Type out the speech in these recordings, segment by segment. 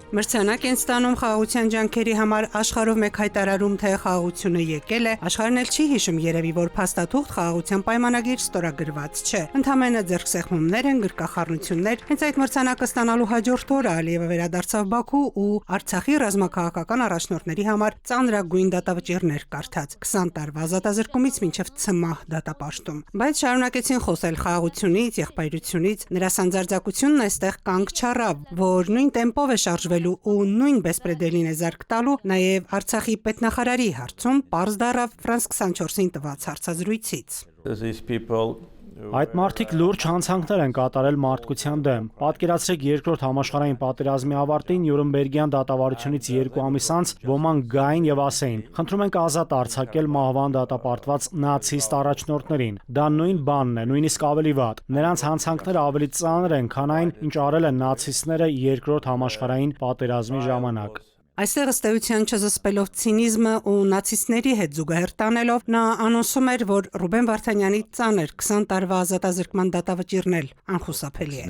Մրցանակ են ստանում խաղաղության ջանքերի համար աշխարհով մեկ հայտարարում, թե խաղաղությունը եկել է, աշխարհն էլ չի հիշում երևի, որ փաստաթուղթ խաղաղության պայմանագիր ստորագրված չէ։ Ընդամենը ձեռքսեղմումներ են, գրկախառնություններ։ Հենց այդ մրցանակը ստանալու հաջորդ օրը Ալիևը վերադարձավ Բաքու ու Արցախի ռազմաքաղաքական առաջնորդների համար ծանրագույն դատավճիռներ կարդաց 20 տարվա ազատազրկումից մինչև ցմահ դատապաշտում։ Բայց շարունակեցին խոսել խաղաղությունից, եղբայրությունից, նրա սանձարձակությունն այստեղ կանգ չառավ, որ նույն տեմպով է շարժվել ու նույն բեսպրեդելին է զարկ տալու նաև Արցախի պետնախարարի հարցում պարզ դառավ France 24-ին տված հարցազրույցից։ Այդ մարդիկ լուրջ հանցանքներ են կատարել մարդկության դեմ։ Պատկերացրեք երկրորդ համաշխարհային պատերազմի ավարտին Նյուրնբերգյան դատավարությունից 2 ամիս անց ոմանք գային եւ ասեին. «Խնդրում ենք ազատ արձակել մահվան դատապարտված նացիստ առաջնորդներին»։ Դա նույն բանն է, նույնիսկ ավելի վատ։ Նրանց հանցանքները ավելի ծանր են, քան այն, ինչ արել են նացիստները երկրորդ համաշխարհային պատերազմի ժամանակ։ Այստեղ ըստ էության չզսպելով ցինիզմը ու նացիստների հետ զուգահեռ տանելով, նա անոնսում էր, որ Ռուբեն Վարդանյանի ծանր 20 տարվա ազատազրկման դատավճիռն էլ անխուսափելի է։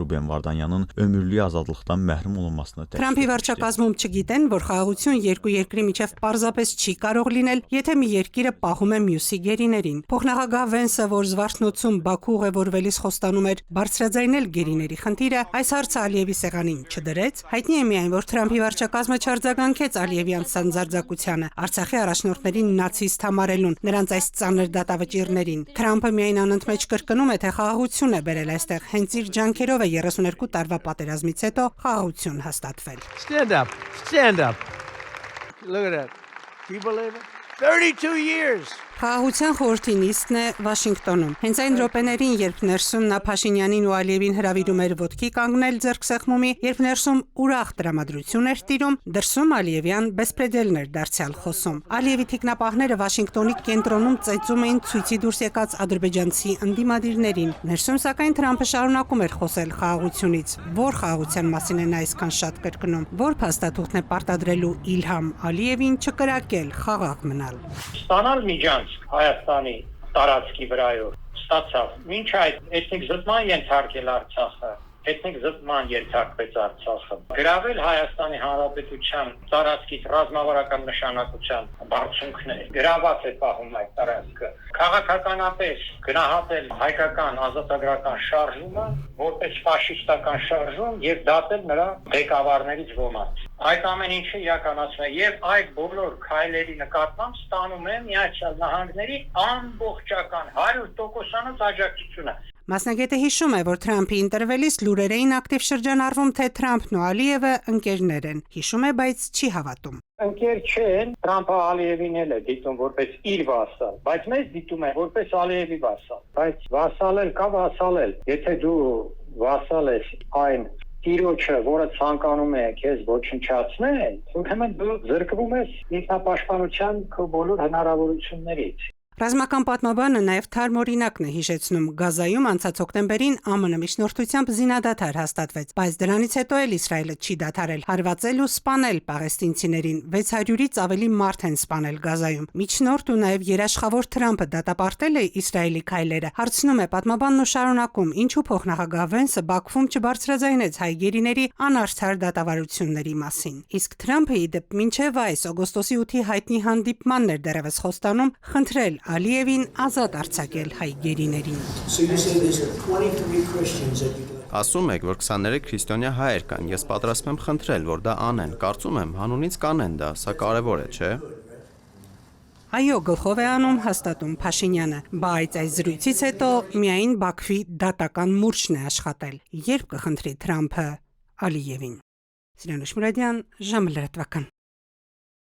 Ռուբեն Վարդանյանın ömürlük azadlıqdan məhrum olunmasına Թրամփի վարչակազմում չգիտեն, որ խաղաղություն երկու երկրի միջև պարզապես չի կարող լինել, եթե մի երկիրը պահում է մյուսի գերիներին։ Փոխնախագահ Վենսը, որ Զվարթնոցում Բաքու ուղևորվելիս խոստանում էր բարձրաձայնել գերիների խնդիրը, այս հարցը Ալիևի սեղանին չդրեց։ Հայտնի է միայն, որ Թրամփի վարչակազմը արձագանքեց Ալիևյան սանձարձակությանը, Արցախի առաջնորդներին նացիստ համարելուն, նրանց այս ծանր դատավճիռներին։ Թրամփը միայն անընդմեջ կրկնում է, թե խաղաղություն է բերել այստեղ, հենց իր ջանքերով է 32 տարվա պատերազմից հետո խաղաղություն հաստատվել։ Stand up. Look at that. Do you believe it? 32 years. Խաղաղության խորհրդի նիստն է Վաշինգտոնում։ Հենց այն րոպեներին, երբ ներսում նա Փաշինյանին ու Ալիևին հրավիրում էր ոտքի կանգնել ձեռքսեղմումի, երբ ներսում ուրախ տրամադրություն էր տիրում, դրսում Ալիևյան բեսպրեդելն էր դարձյալ խոսում։ Ալիևի թիկնապահները Վաշինգտոնի կենտրոնում ծեծում էին ցույցի դուրս եկած ադրբեջանցի ընդդիմադիրներին։ Ներսում սակայն Թրամփը շարունակում էր խոսել խաղաղությունից։ Որ խաղաղության մասին է նա այսքան շատ կրկնում, որ փաստաթուղթն է պարտադրելու Իլհամ Ալիևին չկրակել, խաղաղ մնալ։ Ստանալ միջանց Հայաստանի տարածքի վրայով ստացավ։ Մինչ այդ էթնիկ զտման ենթարկել Արցախը, էթնիկ զտման ենթարկվեց Արցախը։ Գրավել Հայաստանի Հանրապետության տարածքից ռազմավարական նշանակության բարձունքներ։ Գրաված է պահում այդ տարածքը։ Քաղաքականապես գնահատել հայկական ազատագրական շարժումը որպես ֆաշիստական շարժում եւ դատել նրա ղեկավարներից ոմանց։ Այդ ամեն ինչը իրականացնում է եւ այդ բոլոր քայլերի նկատմամբ ստանում է Միացյալ Նահանգների ամբողջական 100%-անոց աջակցությունը։ Մասնագետը հիշում է, որ Թրամփի ընտրվելիս լուրեր էին ակտիվ շրջանառվում, թե Թրամփն ու Ալիևը ընկերներ են։ Հիշում է, բայց չի հավատում։ Ընկեր չեն, Թրամփը Ալիևին էլ է դիտում որպես իր վասալ, բայց մեզ դիտում է որպես Ալիևի վասալ։ Բայց վասալել կա վասալել։ Եթե դու վասալ ես այն տիրոջը, որը ցանկանում է քեզ ոչնչացնել, ուրեմն դու զրկվում ես ինքնապաշտպանության քո բոլոր հնարավորություններից։ Ռազմական պատմաբանը նաև թարմ օրինակն է հիշեցնում։ Գազայում անցած հոկտեմբերին ԱՄՆ միջնորդությամբ զինադադար հաստատվեց, բայց դրանից հետո էլ Իսրայելը չի դադարել հարվածել ու սպանել պաղեստինցիներին։ 600-ից ավելի մարդ են սպանել Գազայում։ Միջնորդ ու նաև երաշխավոր Թրամփը դատապարտել է Իսրայելի քայլերը։ Հարցնում է պատմաբանն ու շարունակում, ինչու փոխնախագահ Վենսը Բաքվում չբարձրաձայնեց հայ գերիների անարդար դատավարությունների մասին։ Իսկ Թրամփը ի դեպ մինչև այս օգոստոսի 8-ի հայտնի հանդիպմանն էր դեռևս խոստանում խնդրել Ալիևին ազատ արձակել հայ գերիներին։ Ասում եք, որ 23 քրիստոնյա հայեր կան, ես պատրաստ եմ խնդրել, որ դա անեն, կարծում եմ հանունից կանեն դա, սա կարևոր է, չէ՞։ Այո, գլխով է անում հաստատում Փաշինյանը, բայց այս զրույցից հետո միայն Բաքվի դատական մուրճն է աշխատել, երբ կխնդրի Թրամփը Ալիևին։ Սիրան Շմուրադյան, ժամը լրատվական։